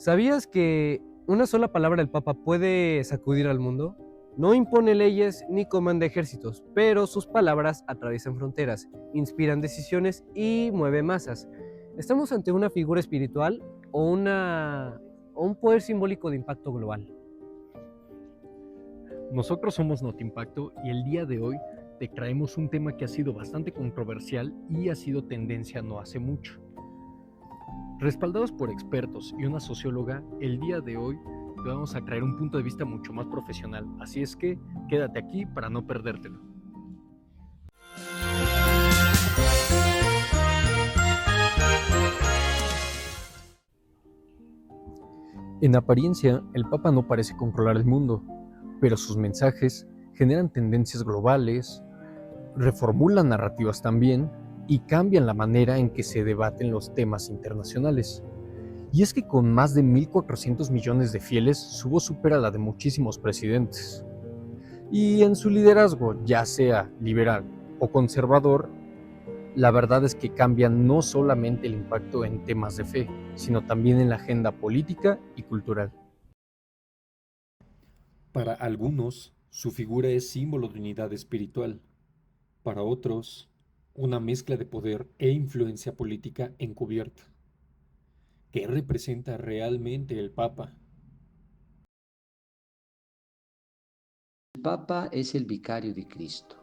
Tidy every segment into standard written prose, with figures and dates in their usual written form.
¿Sabías que una sola palabra del Papa puede sacudir al mundo? No impone leyes ni comanda ejércitos, pero sus palabras atraviesan fronteras, inspiran decisiones y mueven masas. ¿Estamos ante una figura espiritual o un poder simbólico de impacto global? Nosotros somos Notimpacto y el día de hoy te traemos un tema que ha sido bastante controversial y ha sido tendencia no hace mucho. Respaldados por expertos y una socióloga, el día de hoy te vamos a traer un punto de vista mucho más profesional, así es que quédate aquí para no perdértelo. En apariencia, el Papa no parece controlar el mundo, pero sus mensajes generan tendencias globales, reformulan narrativas también y cambian la manera en que se debaten los temas internacionales. Y es que con más de 1.400 millones de fieles, su voz supera la de muchísimos presidentes. Y en su liderazgo, ya sea liberal o conservador, la verdad es que cambia no solamente el impacto en temas de fe, sino también en la agenda política y cultural. Para algunos, su figura es símbolo de unidad espiritual. Para otros, una mezcla de poder e influencia política encubierta. ¿Qué representa realmente el Papa? El Papa es el vicario de Cristo.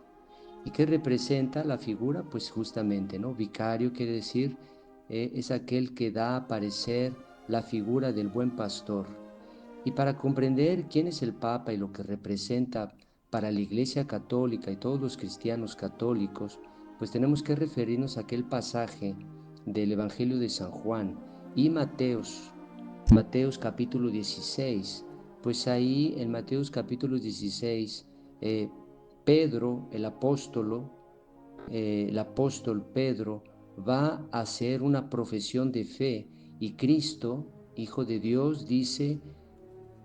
¿Y qué representa la figura? Pues justamente, ¿no? Vicario quiere decir, es aquel que da a parecer la figura del buen pastor. Y para comprender quién es el Papa y lo que representa para la Iglesia Católica y todos los cristianos católicos, pues tenemos que referirnos a aquel pasaje del Evangelio de San Juan y Mateos capítulo 16. Pues ahí en Mateos capítulo 16, Pedro, el apóstol Pedro, va a hacer una profesión de fe y Cristo, Hijo de Dios, dice: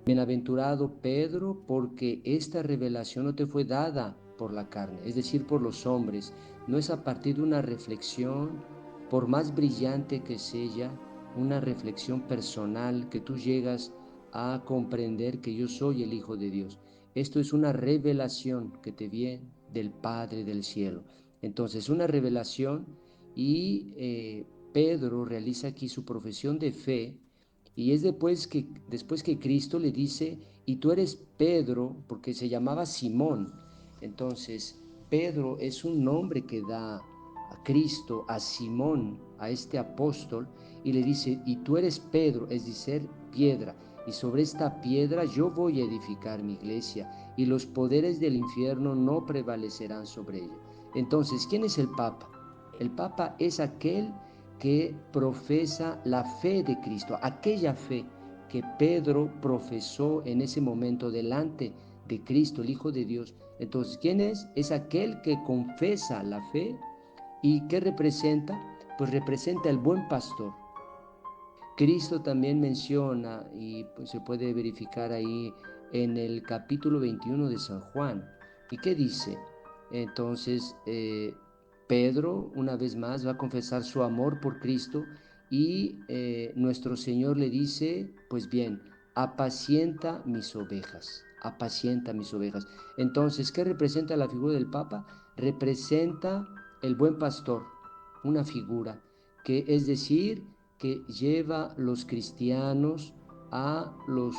bienaventurado Pedro, porque esta revelación no te fue dada por la carne, es decir, por los hombres, no es a partir de una reflexión, por más brillante que sea, una reflexión personal que tú llegas a comprender que yo soy el Hijo de Dios. Esto es una revelación que te viene del Padre del cielo. Entonces, una revelación y Pedro realiza aquí su profesión de fe. Y es después que Cristo le dice: y tú eres Pedro, porque se llamaba Simón. Entonces, Pedro es un nombre que da a Cristo, a Simón, a este apóstol, y le dice: y tú eres Pedro, es decir, piedra, y sobre esta piedra yo voy a edificar mi iglesia, y los poderes del infierno no prevalecerán sobre ella. Entonces, ¿quién es el Papa? El Papa es aquel que profesa la fe de Cristo, aquella fe que Pedro profesó en ese momento delante de Cristo, el Hijo de Dios. Entonces, ¿quién es? Es aquel que confesa la fe. ¿Y qué representa? Pues representa el buen pastor. Cristo también menciona, y pues se puede verificar ahí en el capítulo 21 de San Juan. ¿Y qué dice? Entonces, Pedro una vez más va a confesar su amor por Cristo y nuestro Señor le dice: pues bien, apacienta mis ovejas, apacienta mis ovejas. Entonces, ¿qué representa la figura del Papa? Representa el buen pastor, una figura que es decir, que lleva los cristianos a los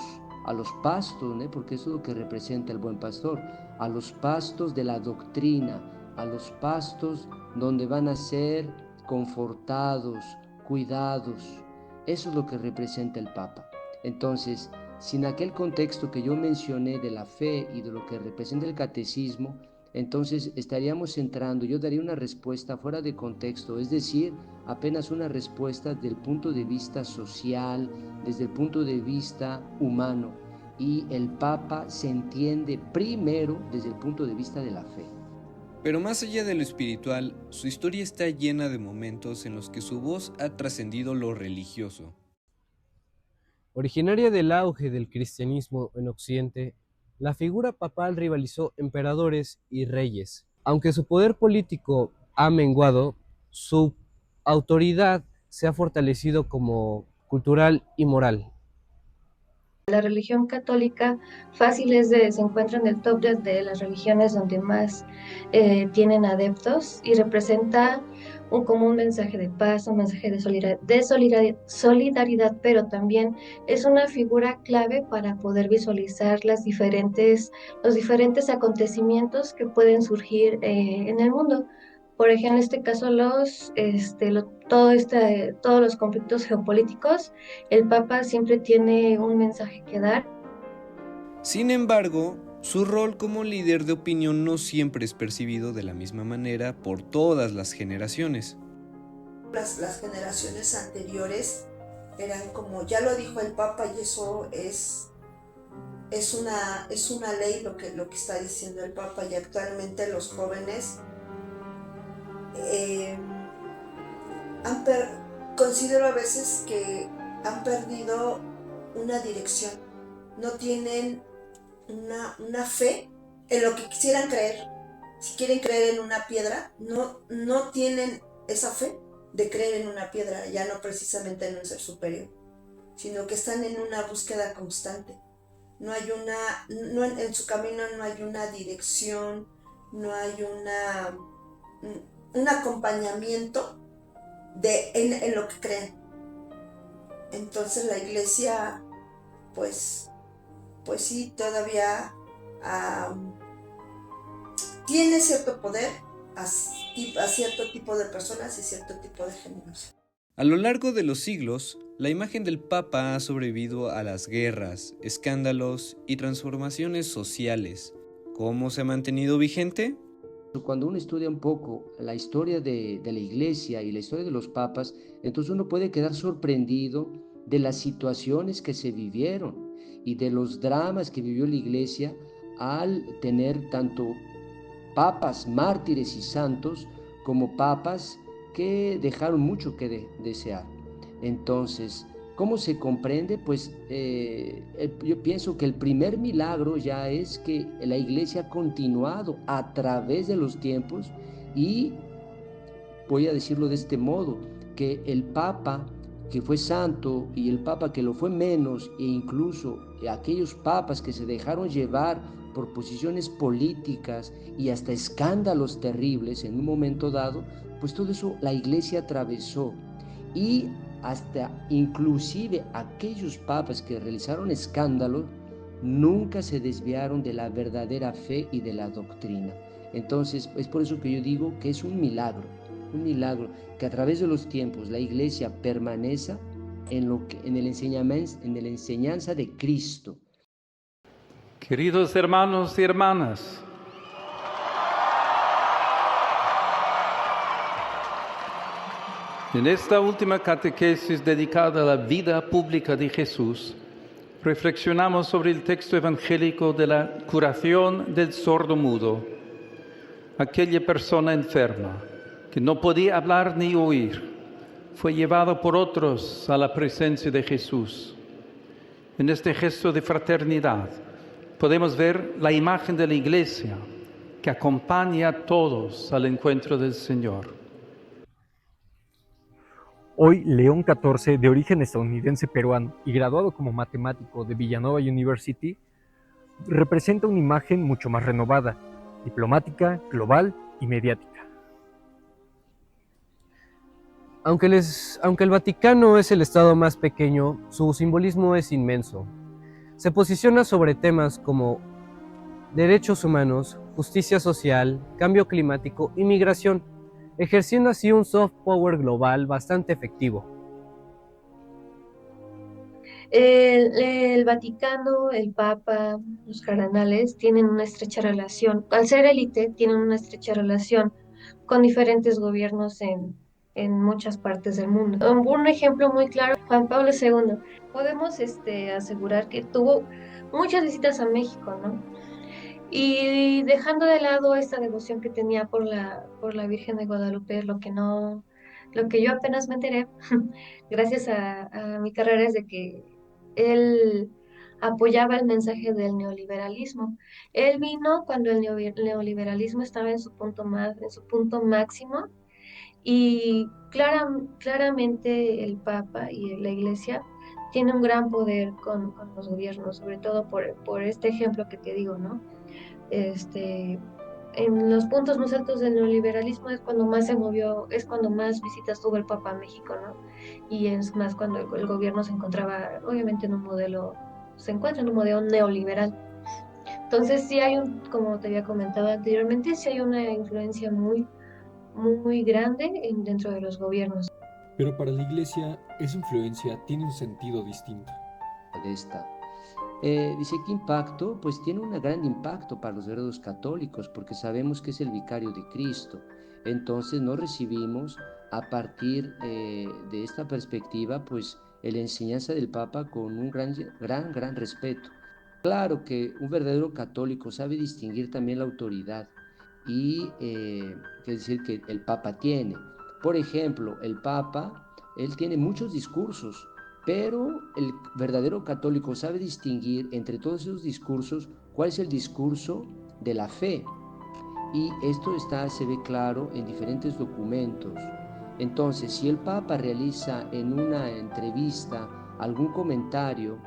pastos, ¿no? Porque eso es lo que representa el buen pastor, a los pastos de la doctrina, a los pastos donde van a ser confortados, cuidados. Eso es lo que representa el Papa. Entonces, sin aquel contexto que yo mencioné de la fe y de lo que representa el catecismo, entonces estaríamos entrando, yo daría una respuesta fuera de contexto, es decir, apenas una respuesta del punto de vista social, desde el punto de vista humano, y el Papa se entiende primero desde el punto de vista de la fe. Pero más allá de lo espiritual, su historia está llena de momentos en los que su voz ha trascendido lo religioso. Originaria del auge del cristianismo en Occidente, la figura papal rivalizó emperadores y reyes. Aunque su poder político ha menguado, su autoridad se ha fortalecido como cultural y moral. La religión católica se encuentra en el top de las religiones donde más tienen adeptos y representa como un mensaje de paz, un mensaje solidaridad, pero también es una figura clave para poder visualizar los diferentes acontecimientos que pueden surgir en el mundo. Por ejemplo, en este caso, todos los conflictos geopolíticos, el Papa siempre tiene un mensaje que dar. Sin embargo, su rol como líder de opinión no siempre es percibido de la misma manera por todas las generaciones. Las generaciones anteriores eran como, ya lo dijo el Papa, y eso es una ley lo que está diciendo el Papa, y actualmente los jóvenes considero a veces que han perdido una dirección, no tienen una fe en lo que quisieran creer. Si quieren creer en una piedra, no tienen esa fe de creer en una piedra, ya no precisamente en un ser superior, sino que están en una búsqueda constante. En su camino no hay una dirección, no hay un acompañamiento en lo que creen. Entonces la iglesia, pues sí, todavía tiene cierto poder a cierto tipo de personas y cierto tipo de géneros. A lo largo de los siglos, la imagen del Papa ha sobrevivido a las guerras, escándalos y transformaciones sociales. ¿Cómo se ha mantenido vigente? Cuando uno estudia un poco la historia de la iglesia y la historia de los papas, entonces uno puede quedar sorprendido de las situaciones que se vivieron y de los dramas que vivió la iglesia al tener tanto papas mártires y santos como papas que dejaron mucho que desear. Entonces, ¿cómo se comprende? Pues yo pienso que el primer milagro ya es que la iglesia ha continuado a través de los tiempos, y voy a decirlo de este modo, que el Papa que fue santo y el Papa que lo fue menos, e incluso aquellos papas que se dejaron llevar por posiciones políticas y hasta escándalos terribles en un momento dado, pues todo eso la iglesia atravesó, y hasta inclusive aquellos papas que realizaron escándalos nunca se desviaron de la verdadera fe y de la doctrina. Entonces es por eso que yo digo que es un milagro que a través de los tiempos la iglesia permanezca en la enseñanza de Cristo. Queridos hermanos y hermanas, en esta última catequesis dedicada a la vida pública de Jesús, reflexionamos sobre el texto evangélico de la curación del sordo-mudo, aquella persona enferma que no podía hablar ni oír, fue llevado por otros a la presencia de Jesús. En este gesto de fraternidad podemos ver la imagen de la Iglesia que acompaña a todos al encuentro del Señor. Hoy, León XIV, de origen estadounidense peruano y graduado como matemático de Villanova University, representa una imagen mucho más renovada, diplomática, global y mediática. Aunque el Vaticano es el estado más pequeño, su simbolismo es inmenso. Se posiciona sobre temas como derechos humanos, justicia social, cambio climático y migración, ejerciendo así un soft power global bastante efectivo. El Vaticano, el Papa, los cardenales tienen una estrecha relación, al ser élite, tienen una estrecha relación con diferentes gobiernos en muchas partes del mundo. Un ejemplo muy claro, Juan Pablo II. Podemos asegurar que tuvo muchas visitas a México, ¿no? Y dejando de lado esta devoción que tenía por la Virgen de Guadalupe, lo que yo apenas me enteré, gracias a mi carrera, es de que él apoyaba el mensaje del neoliberalismo. Él vino cuando el neoliberalismo estaba en su punto máximo, y claramente el Papa y la Iglesia tiene un gran poder con los gobiernos, sobre todo por este ejemplo que te digo, ¿no? En los puntos más altos del neoliberalismo es cuando más se movió, es cuando más visitas tuvo el Papa a México, ¿no? Y es más cuando el gobierno se encontraba, obviamente, se encuentra en un modelo neoliberal. Entonces sí hay como te había comentado anteriormente, sí hay una influencia muy grande dentro de los gobiernos. Pero para la Iglesia, esa influencia tiene un sentido distinto. De esta. Dice, ¿qué impacto? Pues tiene un gran impacto para los verdaderos católicos, porque sabemos que es el vicario de Cristo. Entonces no recibimos a partir de esta perspectiva, pues la enseñanza del Papa con un gran respeto. Claro que un verdadero católico sabe distinguir también la autoridad y es decir que el Papa tiene. Por ejemplo, el Papa, él tiene muchos discursos, pero el verdadero católico sabe distinguir entre todos esos discursos cuál es el discurso de la fe. Y esto se ve claro en diferentes documentos. Entonces, si el Papa realiza en una entrevista algún comentario,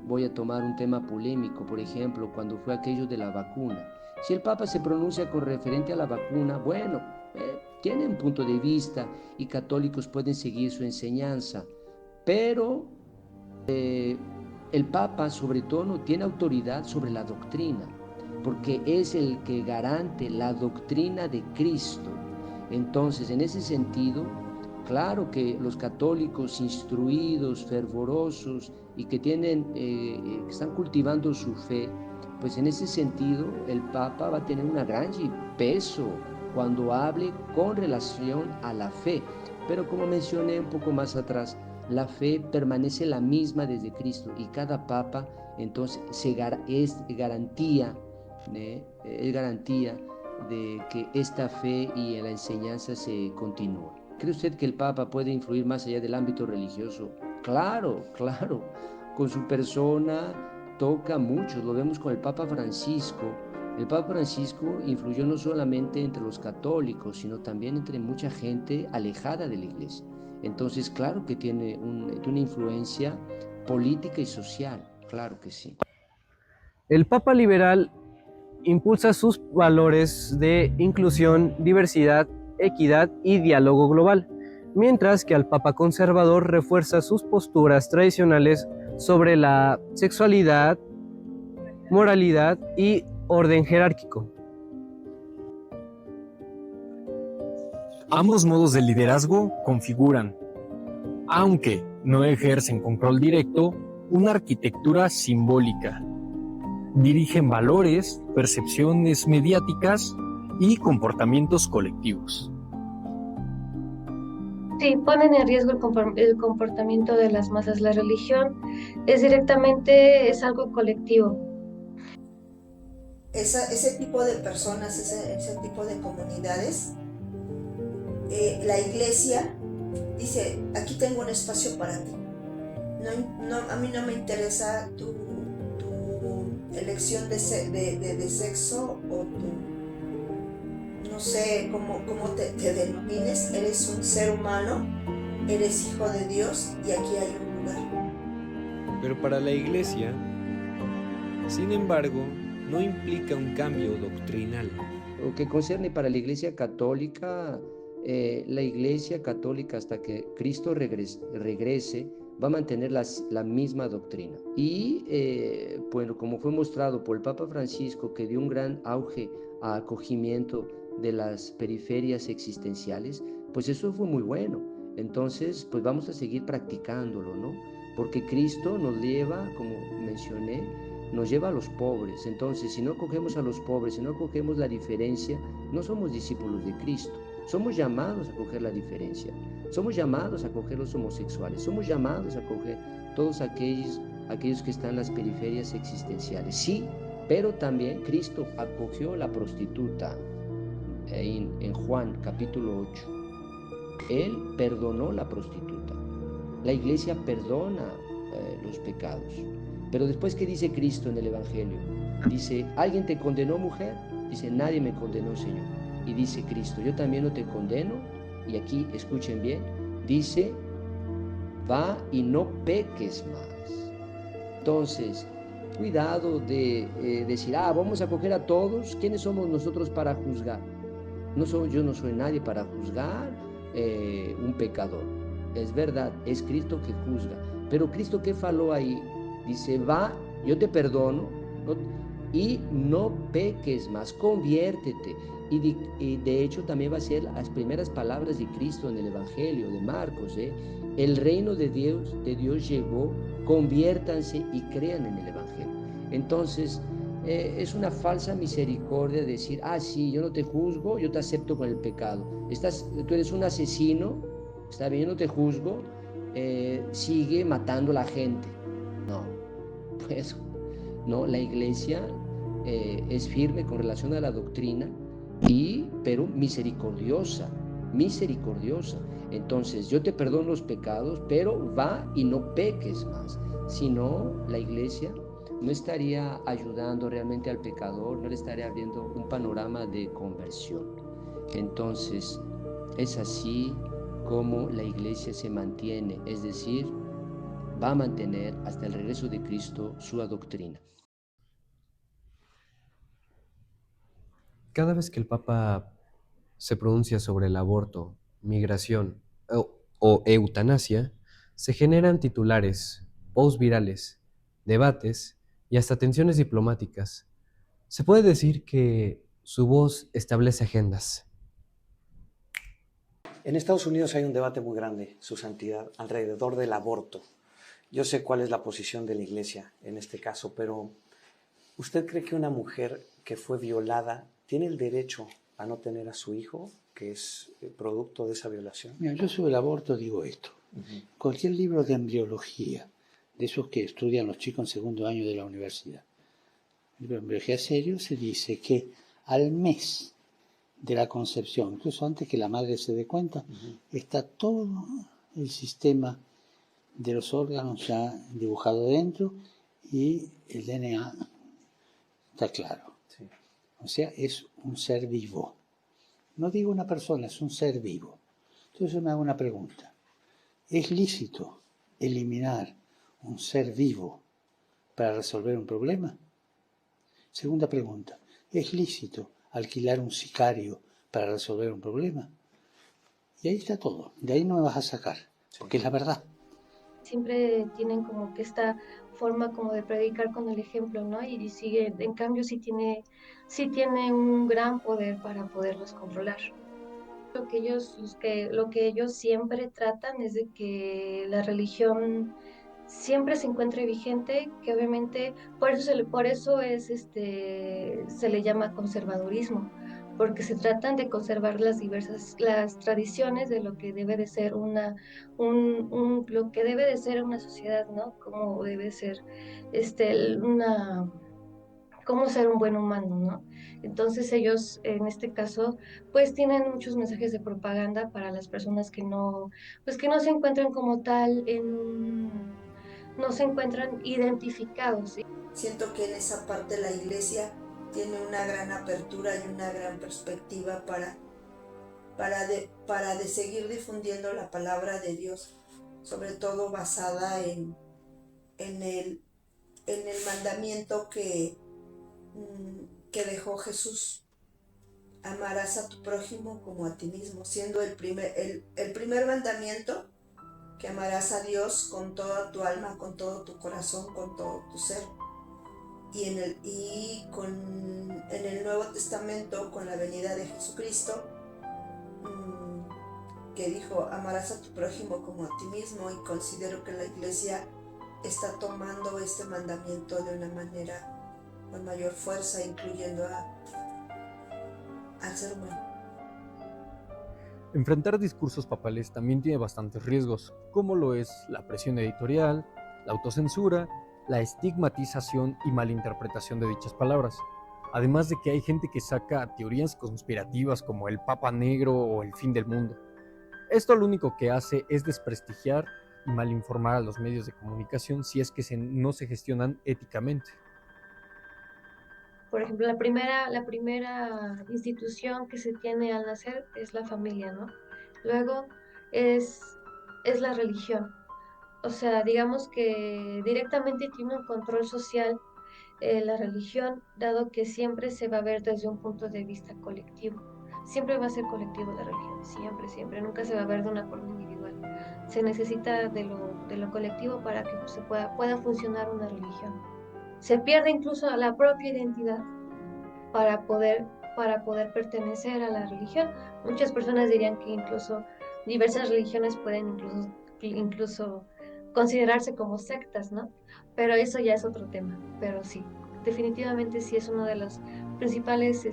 voy a tomar un tema polémico, por ejemplo, cuando fue aquello de la vacuna. Si el Papa se pronuncia con referente a la vacuna, bueno, tiene un punto de vista y católicos pueden seguir su enseñanza, pero el Papa sobre todo no tiene autoridad sobre la doctrina, porque es el que garante la doctrina de Cristo. Entonces, en ese sentido, claro que los católicos instruidos, fervorosos y que que están cultivando su fe, pues en ese sentido el Papa va a tener un gran peso cuando hable con relación a la fe. Pero como mencioné un poco más atrás, la fe permanece la misma desde Cristo y cada Papa entonces es garantía de que esta fe y la enseñanza se continúe. ¿Cree usted que el Papa puede influir más allá del ámbito religioso? Claro, con su persona toca mucho, lo vemos con el Papa Francisco. El Papa Francisco influyó no solamente entre los católicos, sino también entre mucha gente alejada de la Iglesia. Entonces, claro que tiene una influencia política y social, claro que sí. El Papa liberal impulsa sus valores de inclusión, diversidad, equidad y diálogo global, mientras que el Papa conservador refuerza sus posturas tradicionales sobre la sexualidad, moralidad y orden jerárquico. Ambos modos de liderazgo configuran, aunque no ejercen control directo, una arquitectura simbólica. Dirigen valores, percepciones mediáticas y comportamientos colectivos. Sí, ponen en riesgo el comportamiento de las masas. La religión es algo colectivo. Ese tipo de personas, ese tipo de comunidades, la iglesia dice, aquí tengo un espacio para ti. A mí no me interesa tu elección de sexo o no sé cómo te denomines, eres un ser humano, eres hijo de Dios y aquí hay un lugar. Pero para la Iglesia, sin embargo, no implica un cambio doctrinal. Lo que concierne para la Iglesia Católica hasta que Cristo regrese va a mantener la misma doctrina. Y bueno, como fue mostrado por el Papa Francisco, que dio un gran auge a acogimiento de las periferias existenciales, pues eso fue muy bueno. Entonces, pues vamos a seguir practicándolo, ¿no? Porque Cristo nos lleva, como mencioné, nos lleva a los pobres. Entonces, si no acogemos a los pobres, si no acogemos la diferencia, no somos discípulos de Cristo. Somos llamados a acoger la diferencia. Somos llamados a acoger los homosexuales. Somos llamados a acoger todos aquellos que están en las periferias existenciales. Sí, pero también Cristo acogió a la prostituta en Juan capítulo 8. Él perdonó a la prostituta. La iglesia perdona los pecados. Pero después, ¿qué dice Cristo en el Evangelio? Dice, ¿alguien te condenó, mujer? Dice, nadie me condenó, Señor. Y dice Cristo, yo también no te condeno. Y aquí, escuchen bien, dice, va y no peques más. Entonces, cuidado de decir, vamos a coger a todos. ¿Quiénes somos nosotros para juzgar? Yo no soy nadie para juzgar un pecador. Es verdad, es Cristo que juzga. Pero Cristo, ¿qué faló ahí? Dice, va, yo te perdono, ¿no? Y no peques más, conviértete. Y de hecho también va a ser las primeras palabras de Cristo en el Evangelio de Marcos. El reino de Dios llegó, conviértanse y crean en el Evangelio. Entonces, es una falsa misericordia decir, sí, yo no te juzgo, yo te acepto con el pecado. Tú eres un asesino, está bien, yo no te juzgo, sigue matando a la gente. No, pues, no, la iglesia es firme con relación a la doctrina, pero misericordiosa. Entonces, yo te perdono los pecados, pero va y no peques más. Si no, la iglesia no estaría ayudando realmente al pecador, no le estaría abriendo un panorama de conversión. Entonces, es así como la iglesia se mantiene, es decir, va a mantener hasta el regreso de Cristo su doctrina. Cada vez que el Papa se pronuncia sobre el aborto, migración o eutanasia, se generan titulares, posts virales, debates y hasta tensiones diplomáticas. Se puede decir que su voz establece agendas. En Estados Unidos hay un debate muy grande, Su Santidad, alrededor del aborto. Yo sé cuál es la posición de la Iglesia en este caso, pero ¿usted cree que una mujer que fue violada tiene el derecho a no tener a su hijo, que es producto de esa violación? Mira, yo sobre el aborto digo esto. Cualquier libro de embriología, de esos que estudian los chicos en segundo año de la universidad, libro de embriología serio, se dice que al mes de la concepción, incluso antes que la madre se dé cuenta, está todo el sistema de los órganos ya dibujado dentro y el DNA está claro. Sí. O sea, es un ser vivo. No digo una persona, es un ser vivo. Entonces yo me hago una pregunta. ¿Es lícito eliminar un ser vivo para resolver un problema? Segunda pregunta. ¿Es lícito alquilar un sicario para resolver un problema? Y ahí está todo. De ahí no me vas a sacar, porque es la verdad. Siempre tienen como que esta forma como de predicar con el ejemplo, ¿no? Y sigue, en cambio sí tiene un gran poder para poderlos controlar. Lo que ellos siempre tratan es de que la religión siempre se encuentre vigente, que obviamente por eso se le llama conservadurismo, porque se tratan de conservar las tradiciones de lo que debe de ser lo que debe de ser una sociedad, ¿no? Cómo debe ser cómo ser un buen humano, ¿no? Entonces ellos, en este caso, pues tienen muchos mensajes de propaganda para las personas pues que no se encuentran como tal no se encuentran identificados, ¿sí? Siento que en esa parte la iglesia tiene una gran apertura y una gran perspectiva para de seguir difundiendo la palabra de Dios, sobre todo basada en el mandamiento que dejó Jesús. Amarás a tu prójimo como a ti mismo, siendo el primer mandamiento, que amarás a Dios con toda tu alma, con todo tu corazón, con todo tu ser. Y en el Nuevo Testamento, con la venida de Jesucristo, que dijo, amarás a tu prójimo como a ti mismo, y considero que la iglesia está tomando este mandamiento de una manera con mayor fuerza, incluyendo al ser humano. Enfrentar discursos papales también tiene bastantes riesgos, como lo es la presión editorial, la autocensura, la estigmatización y malinterpretación de dichas palabras. Además de que hay gente que saca teorías conspirativas como el Papa Negro o el fin del mundo. Esto lo único que hace es desprestigiar y malinformar a los medios de comunicación si es que no se gestionan éticamente. Por ejemplo, la primera institución que se tiene al nacer es la familia, ¿no? Luego es la religión. O sea, digamos que directamente tiene un control social la religión, dado que siempre se va a ver desde un punto de vista colectivo. Siempre va a ser colectivo la religión, siempre, siempre. Nunca se va a ver de una forma individual. Se necesita de lo colectivo para que se pueda funcionar una religión. Se pierde incluso la propia identidad para poder, para poder pertenecer a la religión. Muchas personas dirían que incluso diversas religiones pueden incluso considerarse como sectas, ¿no? Pero eso ya es otro tema. Pero sí, definitivamente sí es uno de los principales,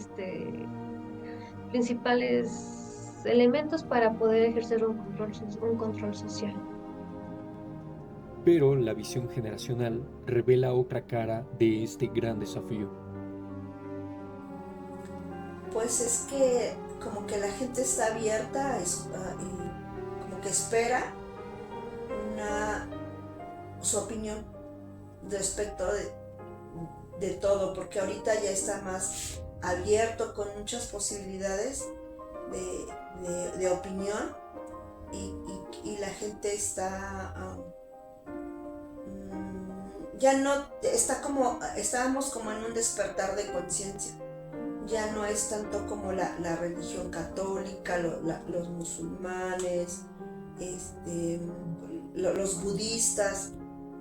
principales elementos para poder ejercer un control social. Pero la visión generacional revela otra cara de este gran desafío. Pues es que como que la gente está abierta y como que espera su opinión respecto de todo, porque ahorita ya está más abierto con muchas posibilidades de opinión y la gente está ya no está como estábamos como en un despertar de conciencia. Ya no es tanto como la religión católica, los musulmanes, los budistas,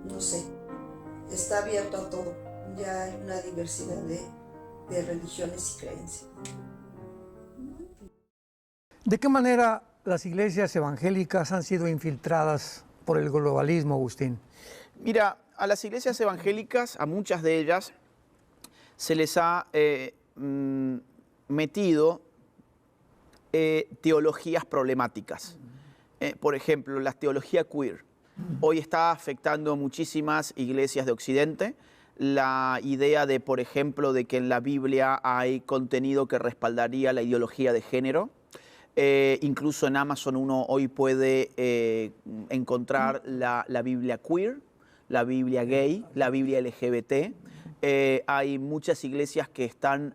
no sé, está abierto a todo. Ya hay una diversidad de religiones y creencias. ¿De qué manera las iglesias evangélicas han sido infiltradas por el globalismo, Agustín? Mira, a las iglesias evangélicas, a muchas de ellas, se les ha metido teologías problemáticas. Por ejemplo, la teología queer. Hoy está afectando muchísimas iglesias de Occidente. La idea de, por ejemplo, de que en la Biblia hay contenido que respaldaría la ideología de género. Incluso en Amazon uno hoy puede encontrar la Biblia queer, la Biblia gay, la Biblia LGBT. Hay muchas iglesias que están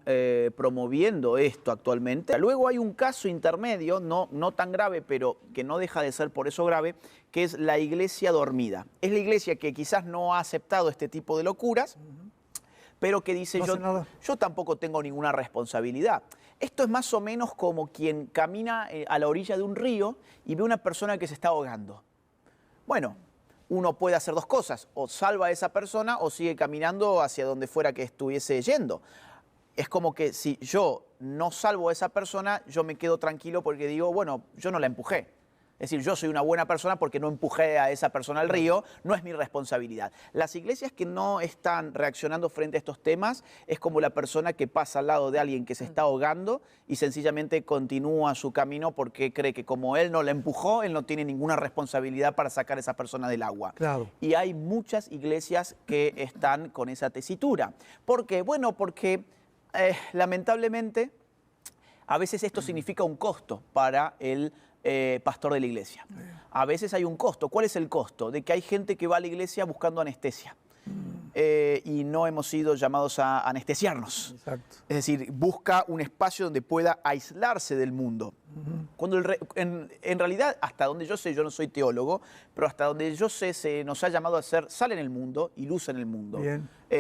promoviendo esto actualmente. Luego hay un caso intermedio, no tan grave, pero que no deja de ser por eso grave, que es la iglesia dormida. Es la iglesia que quizás no ha aceptado este tipo de locuras, pero que dice yo tampoco tengo ninguna responsabilidad. Esto es más o menos como quien camina a la orilla de un río y ve una persona que se está ahogando. Bueno, uno puede hacer dos cosas, o salva a esa persona o sigue caminando hacia donde fuera que estuviese yendo. Es como que si yo no salvo a esa persona, yo me quedo tranquilo porque digo, bueno, yo no la empujé. Es decir, yo soy una buena persona porque no empujé a esa persona al río, no es mi responsabilidad. Las iglesias que no están reaccionando frente a estos temas es como la persona que pasa al lado de alguien que se está ahogando y sencillamente continúa su camino porque cree que como él no la empujó, él no tiene ninguna responsabilidad para sacar a esa persona del agua. Claro. Y hay muchas iglesias que están con esa tesitura. ¿Por qué? Bueno, porque lamentablemente a veces esto significa un costo para el pastor de la iglesia. A veces hay un costo. ¿Cuál es el costo? De que hay gente que va a la iglesia buscando anestesia. Y no hemos sido llamados a anestesiarnos. Exacto. Es decir, busca un espacio donde pueda aislarse del mundo. Cuando en realidad, hasta donde yo sé, yo no soy teólogo, pero hasta donde yo sé, se nos ha llamado a ser sal en el mundo y luz en el mundo.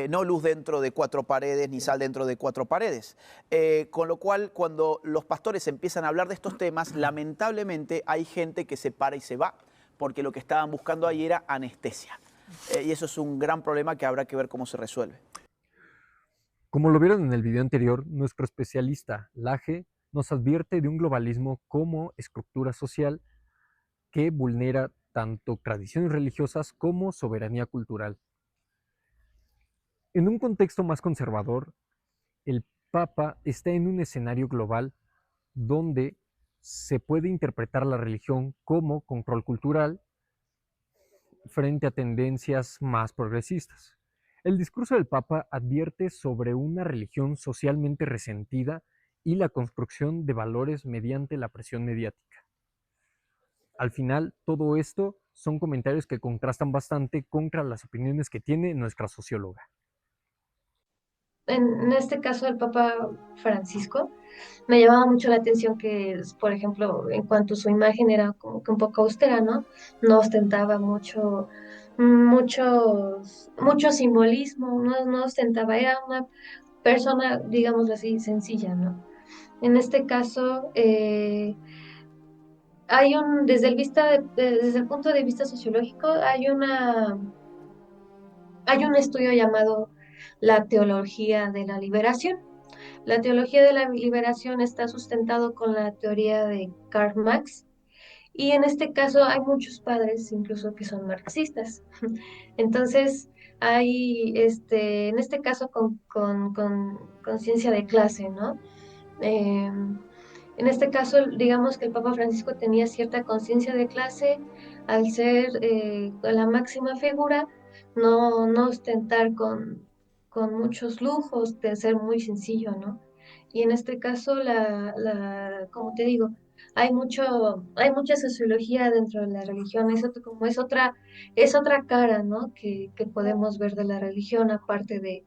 No luz dentro de cuatro paredes, ni sal dentro de cuatro paredes. Con lo cual, cuando los pastores empiezan a hablar de estos temas, lamentablemente hay gente que se para y se va, porque lo que estaban buscando ahí era anestesia. Y eso es un gran problema que habrá que ver cómo se resuelve. Como lo vieron en el video anterior, nuestro especialista, Laje, nos advierte de un globalismo como estructura social que vulnera tanto tradiciones religiosas como soberanía cultural. En un contexto más conservador, el Papa está en un escenario global donde se puede interpretar la religión como control cultural frente a tendencias más progresistas. El discurso del Papa advierte sobre una religión socialmente resentida y la construcción de valores mediante la presión mediática. Al final, todo esto son comentarios que contrastan bastante contra las opiniones que tiene nuestra socióloga. en este caso el Papa Francisco, me llamaba mucho la atención que, por ejemplo, en cuanto a su imagen era como que un poco austera, ¿no? No ostentaba mucho simbolismo, no ostentaba, era una persona, digámoslo así, sencilla, ¿no? En este caso, desde el punto de vista sociológico, hay un estudio llamado la teología de la liberación. La teología de la liberación está sustentado con la teoría de Karl Marx y en este caso hay muchos padres incluso que son marxistas. Entonces, en este caso con conciencia de clase, ¿no? En este caso, digamos que el Papa Francisco tenía cierta conciencia de clase al ser la máxima figura, no ostentar con muchos lujos, de ser muy sencillo, ¿no? Y en este caso, como te digo, hay mucha sociología dentro de la religión, como es otra cara, ¿no? Que podemos ver de la religión, aparte de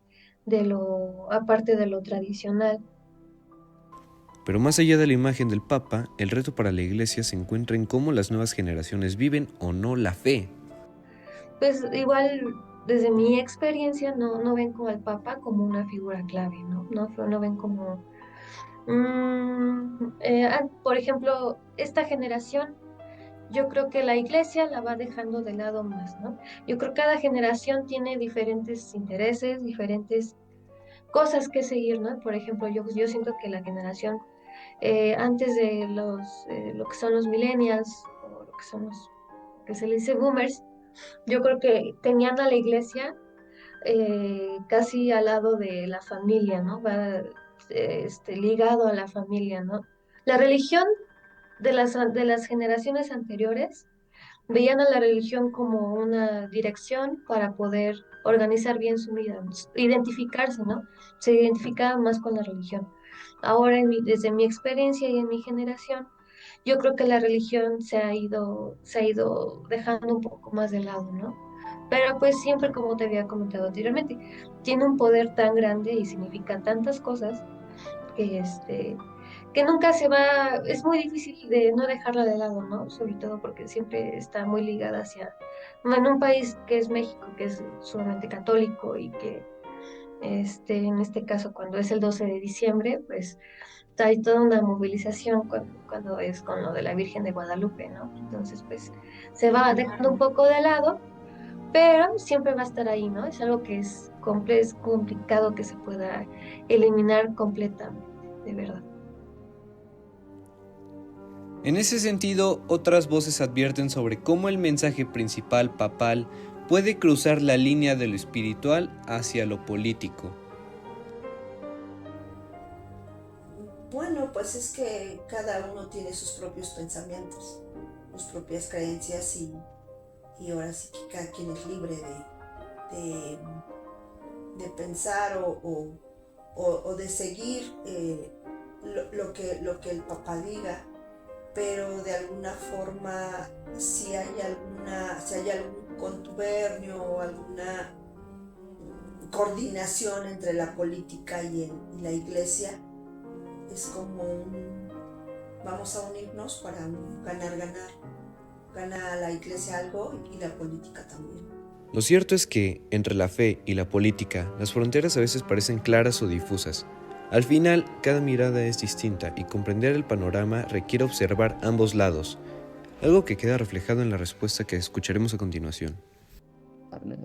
lo tradicional. Pero más allá de la imagen del Papa, el reto para la Iglesia se encuentra en cómo las nuevas generaciones viven o no la fe. Pues igual, desde mi experiencia, no ven como al Papa como una figura clave, ¿no? No ven como... por ejemplo, esta generación, yo creo que la Iglesia la va dejando de lado más, ¿no? Yo creo que cada generación tiene diferentes intereses, diferentes cosas que seguir, ¿no? Por ejemplo, yo siento que la generación antes de lo que son los millennials, o lo que son que se les dice boomers, yo creo que tenían a la iglesia casi al lado de la familia, ¿no? Va ligado a la familia, ¿no? La religión de las generaciones anteriores veían a la religión como una dirección para poder organizar bien su vida, identificarse, ¿no? Se identificaban más con la religión. Ahora, desde mi experiencia y en mi generación, yo creo que la religión se ha ido dejando un poco más de lado, ¿no? Pero pues siempre, como te había comentado anteriormente, tiene un poder tan grande y significa tantas cosas que que nunca se va, es muy difícil de no dejarla de lado, ¿no? Sobre todo porque siempre está muy ligada en un país que es México, que es sumamente católico y que en este caso cuando es el 12 de diciembre, pues hay toda una movilización cuando es con lo de la Virgen de Guadalupe, ¿no? Entonces, pues se va dejando un poco de lado, pero siempre va a estar ahí, ¿no? Es algo que es complicado que se pueda eliminar completamente, de verdad. En ese sentido, otras voces advierten sobre cómo el mensaje principal papal puede cruzar la línea de lo espiritual hacia lo político. Bueno, pues es que cada uno tiene sus propios pensamientos, sus propias creencias y ahora sí que cada quien es libre de pensar o de seguir lo que el Papa diga, pero de alguna forma si hay algún contubernio o alguna coordinación entre la política y la iglesia, es como vamos a unirnos para ganar. Gana la iglesia algo y la política también. Lo cierto es que, entre la fe y la política, las fronteras a veces parecen claras o difusas. Al final, cada mirada es distinta y comprender el panorama requiere observar ambos lados, algo que queda reflejado en la respuesta que escucharemos a continuación.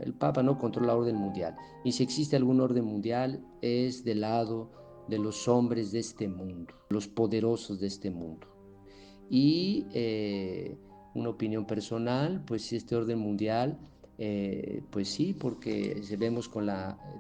El Papa no controla la orden mundial, y si existe algún orden mundial es del lado de los hombres de este mundo, los poderosos de este mundo. Y una opinión personal, pues si este orden mundial, pues sí, porque vemos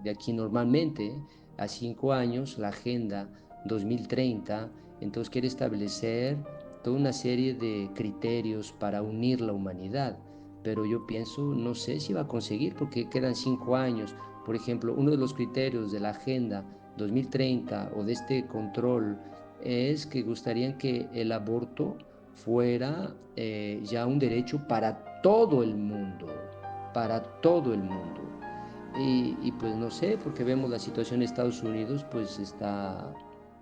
de aquí normalmente a 5 años la Agenda 2030, entonces quiere establecer toda una serie de criterios para unir la humanidad, pero yo pienso, no sé si va a conseguir porque quedan 5 años. Por ejemplo, uno de los criterios de la Agenda 2030 o de este control es que gustarían que el aborto fuera ya un derecho para todo el mundo, para todo el mundo. Y pues no sé, porque vemos la situación en Estados Unidos, pues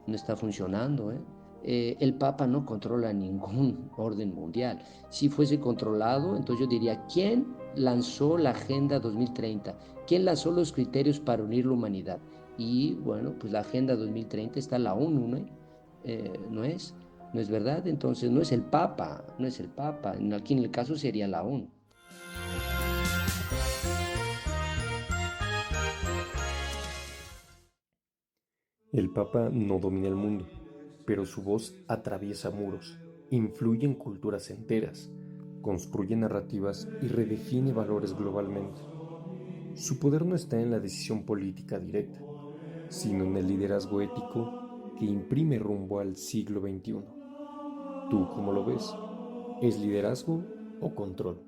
no está funcionando, ¿eh? El Papa no controla ningún orden mundial. Si fuese controlado, entonces yo diría, ¿quién lanzó la Agenda 2030? ¿Quién lanzó los criterios para unir la humanidad? Y bueno, pues la Agenda 2030 está en la ONU, ¿no? ¿No es? ¿No es verdad? Entonces no es el Papa, no es el Papa. Aquí en el caso sería la ONU. El Papa no domina el mundo, pero su voz atraviesa muros, influye en culturas enteras, construye narrativas y redefine valores globalmente. Su poder no está en la decisión política directa, sino en el liderazgo ético que imprime rumbo al siglo XXI. ¿Tú cómo lo ves? ¿Es liderazgo o control?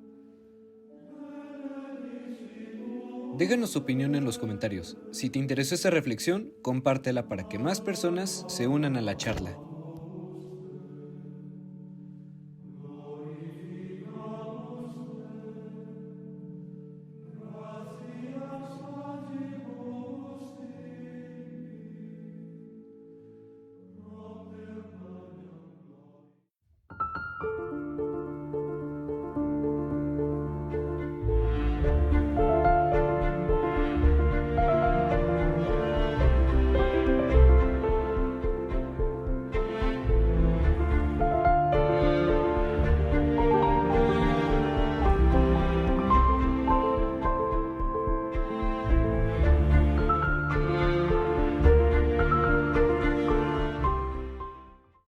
Déjanos tu opinión en los comentarios. Si te interesó esta reflexión, compártela para que más personas se unan a la charla.